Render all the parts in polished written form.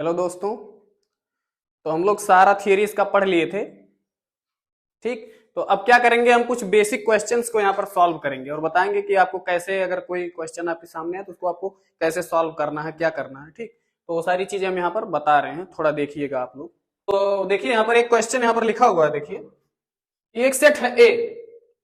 Hello दोस्तों। तो हम लोग सारा थियरी इसका पढ़ लिए थे। ठीक, तो अब क्या करेंगे, हम कुछ बेसिक क्वेश्चंस को यहाँ पर सॉल्व करेंगे और बताएंगे कि आपको कैसे, अगर कोई क्वेश्चन आपके सामने है तो उसको आपको कैसे सॉल्व करना है, क्या करना है। ठीक, तो वो सारी चीजें हम यहाँ पर बता रहे हैं, थोड़ा देखिएगा आप लोग। तो देखिए यहाँ पर एक क्वेश्चन यहाँ पर लिखा हुआ है, देखिए ये एक सेट है ए।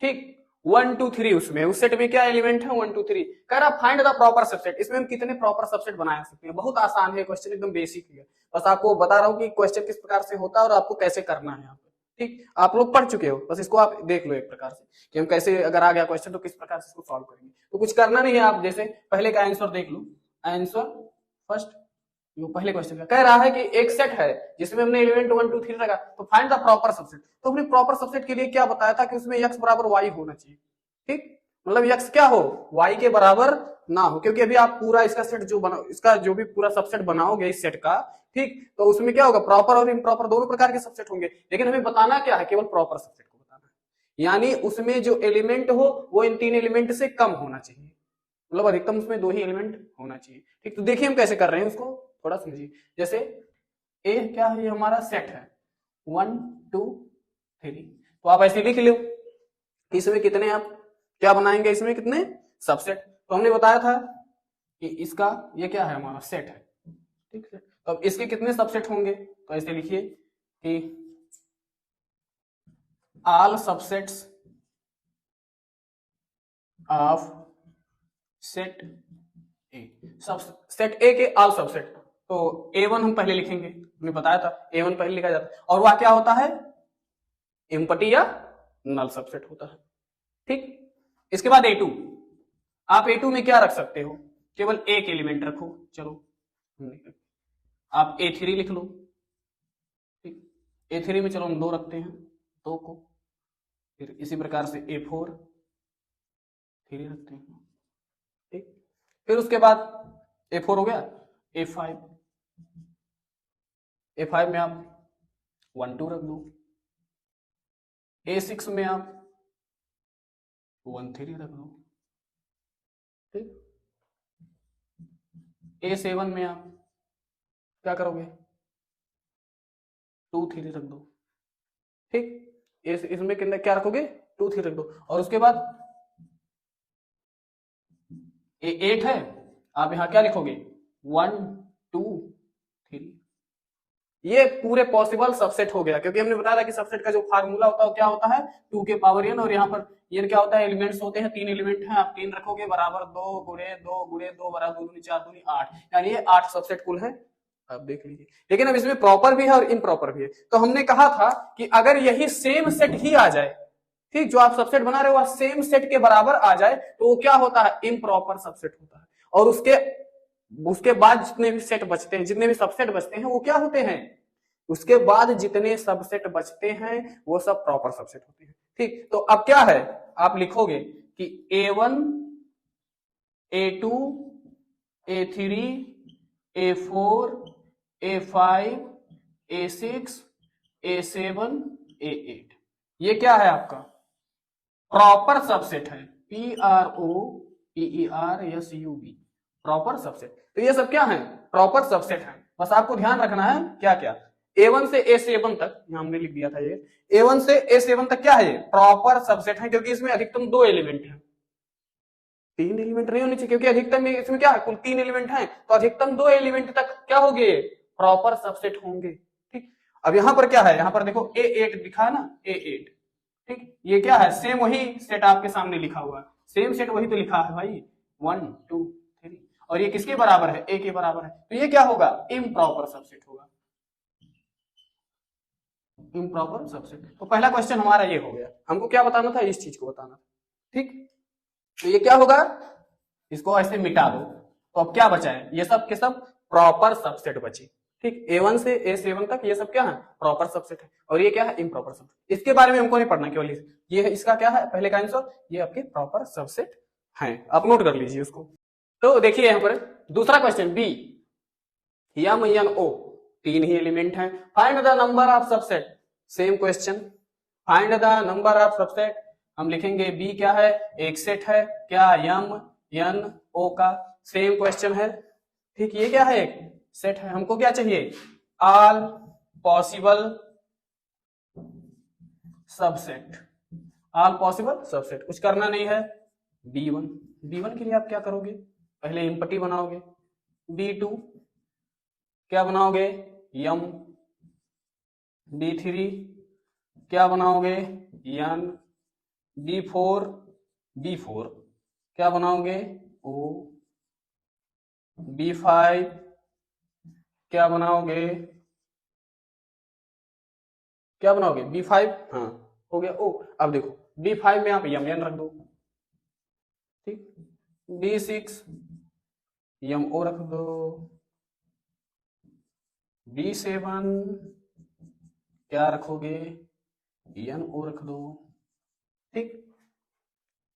ठीक, 1 2 3 उसमें, उस सेट में क्या एलिमेंट है 1 2 3। कह रहा फाइंड द प्रॉपर सबसेट। इसमें हम कितने प्रॉपर सबसेट बना सकते हैं। बहुत आसान है क्वेश्चन, एकदम बेसिक है। बस आपको बता रहा हूँ कि क्वेश्चन किस प्रकार से होता है और आपको कैसे करना है यहाँ पे। ठीक, आप लोग पढ़ चुके हो, बस इसको आप देख लो एक प्रकार से कि हम कैसे, अगर आ गया क्वेश्चन तो किस प्रकार से इसको सॉल्व करेंगे। तो कुछ करना नहीं है, आप जैसे पहले का आंसर देख लो। आंसर फर्स्ट, जो पहले क्वेश्चन का कह रहा है कि एक सेट है जिसमें हमने एलिमेंट 1 2 3 रखा, तो फाइंड द प्रॉपर सबसेट। तो हमने प्रॉपर सबसेट के लिए क्या बताया था कि उसमें x बराबर y होना चाहिए। ठीक, मतलब x क्या हो, y के बराबर ना हो, क्योंकि अभी आप पूरा इसका सेट जो बना, इसका जो भी पूरा सबसेट बनाओगे इस सेट का, ठीक, तो उसमें क्या होगा, प्रॉपर और इम्प्रॉपर दोनों प्रकार के सबसेट होंगे। लेकिन हमें बताना क्या है, केवल प्रॉपर सबसेट को बताना है। यानी उसमें जो एलिमेंट हो वो इन 3 एलिमेंट से कम होना चाहिए, मतलब अधिकतम उसमें 2 ही एलिमेंट होना चाहिए। ठीक, तो देखिए हम कैसे कर रहे हैं उसको, थोड़ा समझिए। जैसे ए क्या है, ये हमारा सेट है 1 2 3, तो आप ऐसे लिख लो इसमें कितने, आप क्या बनाएंगे, इसमें कितने सबसेट। तो हमने बताया था कि इसका ये क्या है, हमारा सेट है। ठीक है, तो अब इसके कितने सबसेट होंगे, तो ऐसे लिखिए कि all subsets of set A, set ए के ऑल सबसेट। तो A1 हम पहले लिखेंगे, हमने बताया था A1 पहले लिखा जाता है, और वह क्या होता है, एम्प्टी या नल सबसेट होता है। ठीक, इसके बाद A2, आप A2 में क्या रख सकते हो, केवल एक एलिमेंट रखो। चलो आप A3 लिख लो। ठीक, A3 में चलो हम 2 रखते हैं, 2 को। फिर इसी प्रकार से A4 3 रखते हैं। ठीक, फिर उसके बाद A4 हो गया, A5, A5 में आप 1 2 रख दो। A6 में आप 1 3 रख दो। ठीक, A7 में आप क्या करोगे, 2 3 रख दो। ठीक, इसमें कितना क्या रखोगे, 2 3 रख दो। और उसके बाद A8 है, आप यहां क्या लिखोगे 1 2 3। ये पूरे पॉसिबल सबसेट हो गया, क्योंकि हमने बताया था कि सबसेट का जो फार्मूला होता है वो क्या होता है 2 के पावर n, और यहाँ पर ये क्या होता है, एलिमेंट्स होते हैं 3 एलिमेंट हैं, आप 3 रखोगे बराबर 2 गुणे 2 गुणे 2 बराबर 2 दूनी 4 दूनी 8, यानी ये 8 सबसेट कुल है। आप देख लीजिए, लेकिन अब इसमें प्रॉपर भी है और इम्प्रॉपर भी है। तो हमने कहा था कि अगर यही सेम सेट ही आ जाए, ठीक, जो आप सबसेट बना रहे हो वह सेम सेट के बराबर आ जाए, तो वो क्या होता है, इम्प्रॉपर सबसेट होता है। और उसके उसके बाद जितने भी सेट बचते हैं, जितने भी सबसेट बचते हैं वो क्या होते हैं, उसके बाद जितने सबसेट बचते हैं वो सब प्रॉपर सबसेट होते हैं। ठीक, तो अब क्या है, आप लिखोगे कि A1 A2 A3 A4 A5 A6 A7 A8, ये क्या है, आपका प्रॉपर सबसेट है। PROPERSUB, proper subset. तो ये सब क्या है, प्रॉपर सबसेट है। बस आपको ध्यान रखना है क्या क्या, A1 से A7 तक, यहां हमने लिख दिया था ये A1 से A7 तक क्या है, ये प्रॉपर सबसेट है, क्योंकि इसमें अधिकतम 2 एलिमेंट है, 3 एलिमेंट नहीं होने चाहिए, क्योंकि अधिकतम इसमें क्या है, कुल 3 एलिमेंट है, तो अधिकतम 2 एलिमेंट तक क्या होंगे, प्रॉपर सबसेट होंगे। ठीक, अब यहां पर क्या है, यहां पर देखो A8 दिखा है ना, A8। ठीक, ये क्या है, सेम वही सेट आपके सामने लिखा हुआ है, सेम सेट वही तो लिखा है भाई 1 2 3, और ये किसके बराबर है, A के बराबर है, तो ये क्या होगा, इम्प्रॉपर सबसेट होगा, इम्प्रॉपर सबसेट। तो पहला क्वेश्चन हमारा ये हो गया, हमको क्या बताना था, इस चीज को बताना। ठीक, तो ये क्या होगा, इसको ऐसे मिटा दो, तो अब क्या बचा है, ये सब के सब प्रॉपर सबसेट बचे। ठीक, A1 से A7 तक ये सब क्या है, प्रॉपर सबसेट है, और ये क्या है, इम्प्रॉपर सबसेट। इसके बारे में हमको नहीं पढ़ना, केवल ये है, इसका क्या है, पहले का आंसर, ये आपके प्रॉपर सबसेट हैं, आप नोट कर लीजिए उसको। तो देखिए यहां पर दूसरा question B, M N O 3 ही एलिमेंट है, find the number of subset. Same question, find the number of subset. हम लिखेंगे B क्या है, एक सेट है क्या, यम एन ओ का, सेम क्वेश्चन है। ठीक, ये क्या है, सेट है। हमको क्या चाहिए, all possible subset, all possible subset. कुछ करना नहीं है। B1, B1 के लिए आप क्या करोगे, पहले एम्पटी बनाओगे। B2 क्या बनाओगे, यम। B3 क्या बनाओगे, यन। B4 क्या बनाओगे, O। B5 क्या बनाओगे, B5, हाँ हो गया O। अब देखो B5 में आप यम रख दो, ठीक। B6 यम O रख दो। B7 क्या रखोगे, यन O रख दो, ठीक।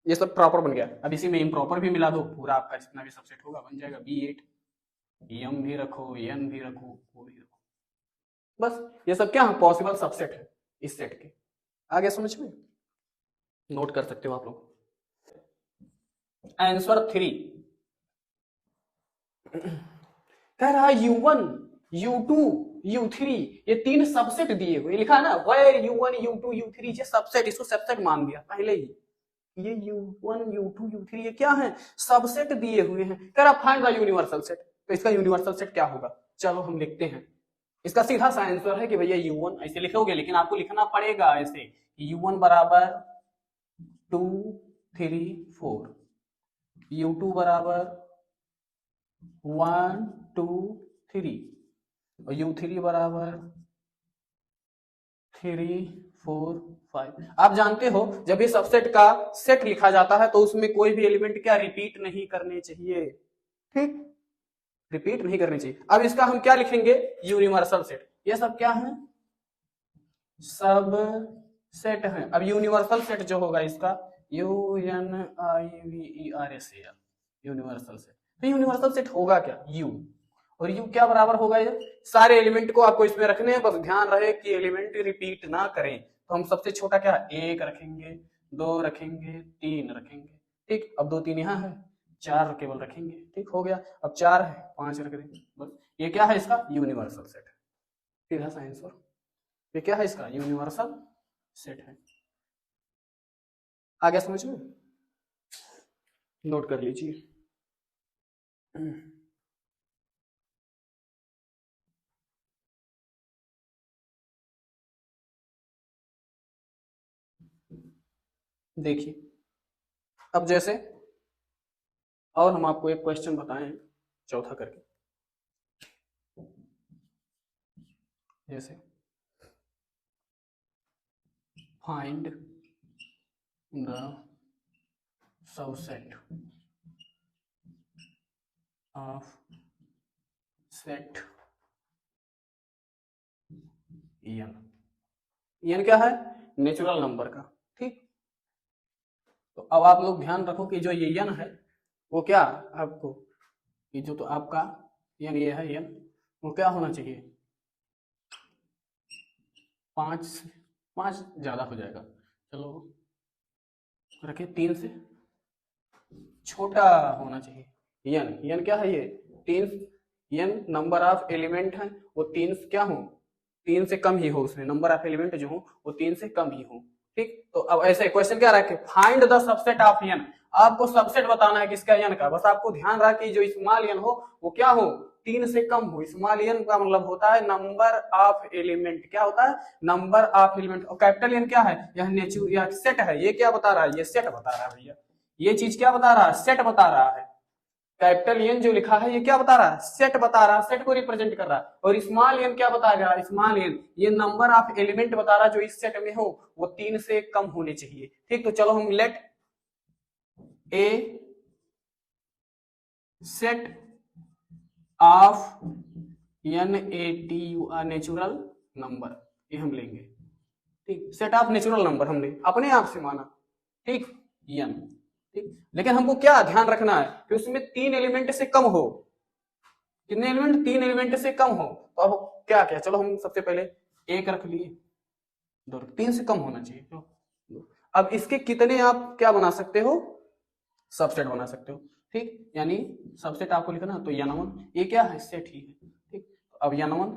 ये सब प्रॉपर बन गया। अब इसी में इम्प्रॉपर भी मिला दो, पूरा आपका जितना भी सबसेट होगा बन जाएगा। B8 यम भी रखो, यन भी रखो, O भी रखो। बस ये सब क्या है, पॉसिबल सबसेट है इस सेट के। आगे समझ में, नोट कर सकते हो आप लोग। आंसर 3 कह रहा है U1 U2 U3 ये 3 सबसेट दिए हुए, लिखा है ना where U1 U2 U3 ये सबसेट, इसको सबसेट मान दिया पहले ही। ये U1 U2 U3 ये क्या है, सबसेट दिए हुए हैं। कह रहा फाइंड द यूनिवर्सल सेट, तो इसका यूनिवर्सल सेट क्या होगा, चलो हम लिखते हैं। इसका सीधा सा आंसर है कि भैया U1 ऐसे लिखोगे, लेकिन आपको लिखना पड़ेगा ऐसे U1 बराबर 2 3 4, U2 बराबर 1 2 3 और U3 बराबर 3 4 5। आप जानते हो जब ये सबसेट का सेट लिखा जाता है तो उसमें कोई भी एलिमेंट क्या रिपीट नहीं करने चाहिए, ठीक, रिपीट नहीं करनी चाहिए। अब इसका हम क्या लिखेंगे, यूनिवर्सल सेट। ये सब क्या है, सब सेट है। अब यूनिवर्सल सेट जो होगा इसका UNIVERSAL, यूनिवर्सल सेट। तो यूनिवर्सल सेट होगा क्या, U, और U क्या बराबर होगा, ये सारे एलिमेंट को आपको इसमें रखने हैं, बस ध्यान रहे कि एलिमेंट रिपीट ना करें। तो हम सबसे छोटा क्या, 1 रखेंगे, 2 रखेंगे, 3 रखेंगे, ठीक। अब 2 3 यहाँ है, 4 केवल रखेंगे, ठीक हो गया। अब 4 है, 5 रख देंगे, बस। ये क्या है, इसका यूनिवर्सल सेट है। सीधा सा आंसर, ये क्या है, इसका यूनिवर्सल सेट है। आगे समझ में, नोट कर लीजिए। देखिए अब जैसे, और हम आपको एक क्वेश्चन बताएं चौथा करके, जैसे find the subset of set n, n क्या है, नेचुरल नंबर का, ठीक। तो अब आप लोग ध्यान रखो कि जो ये n है वो क्या, आपको ये जो तो आपका n ये है n, वो क्या होना चाहिए, 5 ज्यादा हो जाएगा, चलो रखे 3 से छोटा होना चाहिए। n क्या है, ये 3, n नंबर ऑफ एलिमेंट है, वो 3 क्या हो, 3 से कम ही हो, उसमें नंबर ऑफ एलिमेंट जो हो वो 3 से कम ही हो, ठीक। तो अब ऐसे क्वेश्चन क्या रखे, find the subset of n, आपको सबसेट बताना है किसका, n का। बस आपको ध्यान रखे जो स्मॉल n हो वो क्या हो, 3 से कम हो। स्मॉल n का मतलब होता है नंबर ऑफ एलिमेंट, क्या होता है, नंबर ऑफ एलिमेंट। और कैपिटल n क्या है, यह नेचुरल, यह सेट है। ये क्या बता रहा है, ये सेट बता रहा है भैया, ये चीज क्या बता रहा है, सेट बता रहा है। कैपिटल एन जो लिखा है ये क्या बता रहा है, सेट बता रहा है, सेट को रिप्रेजेंट कर रहा है। और स्मॉल एन क्या बता रहा है, स्मॉल एन ये नंबर ऑफ एलिमेंट बता रहा है जो इस सेट में हो वो 3 से कम होने चाहिए, ठीक। तो चलो हम let A set of NATU natural number, ये हम लेंगे, ठीक। सेट ऑफ नेचुरल नंबर हमने अपने आप से माना, ठीक, n, ठीक। लेकिन हमको क्या ध्यान रखना है कि उसमें 3 एलिमेंट से कम हो। कितने एलिमेंट, 3 एलिमेंट से कम हो। तो अब क्या क्या, चलो हम सबसे पहले 1 रख लिए, 2, 3 से कम होना चाहिए, तो अब इसके कितने आप क्या बना सकते हो, सबसेट बना सकते हो, ठीक। यानी सबसेट आपको लिखना तो n1, ये क्या है, सेट ही है, ठीक। अब n1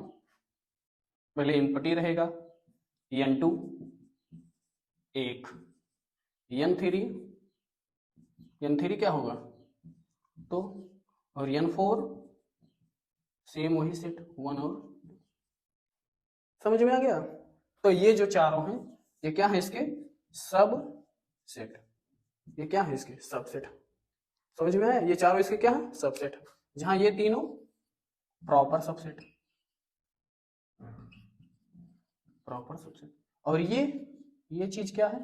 पहले इनपुट रहेगा, n2 1, n3 क्या होगा 2, और n4 सेम वही सेट 1 और 2। समझ में आ गया? तो ये जो चारों हैं ये क्या है इसके सब सेट, ये क्या है इसके सबसेट। समझ में आया? ये चारों इसके क्या है सबसेट, जहां ये तीनों प्रॉपर सबसेट, प्रॉपर सबसेट, और ये चीज क्या है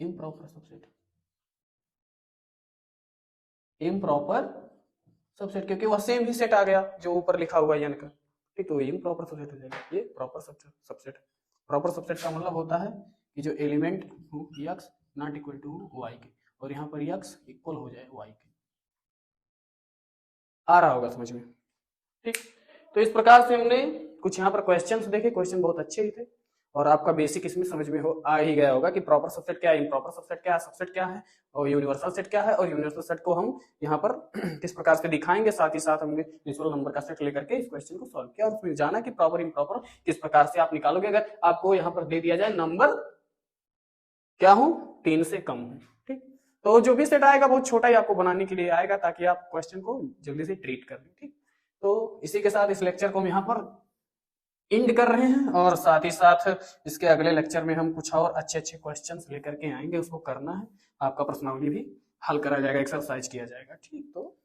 इम्प्रॉपर सबसेट, इम्प्रॉपर सबसेट, क्योंकि वह सेम ही सेट आ गया जो ऊपर लिखा हुआ है n का। ठीक, तो इम्प्रॉपर सबसेट हो जाएगा, ये प्रॉपर सबसेट। प्रॉपर सबसेट का मतलब होता है कि जो एलिमेंट हो x not equal to y के, और यहाँ पर x इक्वल हो जाए y के। आ रहा होगा समझ में? ठीक, तो इस प्रकार से हमने कुछ यहाँ पर क्वेश्चंस देखे, क्वेश्चन बहुत अच्छे ही थे, और आपका बेसिक इसमें समझ में आ ही गया होगा कि प्रॉपर सबसेट क्या है, इम्प्रॉपर सबसेट क्या है, सबसेट क्या है, और यूनिवर्सल सेट क्या है, और यूनिवर्सल सेट को हम यहाँ पर किस प्रकार से दिखाएंगे। साथ ही साथ हमने नेचुरल नंबर का सेट लेकर के इस क्वेश्चन को सॉल्व किया, और उसमें जाना कि प्रॉपर इम्प्रॉपर किस प्रकार से आप निकालोगे अगर आपको यहाँ पर दे दिया जाए नंबर क्या हो 3 से कम हो। ठीक, तो जो भी सेट आएगा बहुत छोटा ही आपको बनाने के लिए आएगा, ताकि आप क्वेश्चन को जल्दी से ट्रीट कर लें। ठीक, तो इसी के साथ इस लेक्चर को हम यहाँ पर एंड कर रहे हैं, और साथ ही साथ इसके अगले लेक्चर में हम कुछ और अच्छे अच्छे क्वेश्चंस लेकर के आएंगे, उसको करना है, आपका प्रश्नावली भी हल करा जाएगा, एक्सरसाइज किया जाएगा। ठीक, तो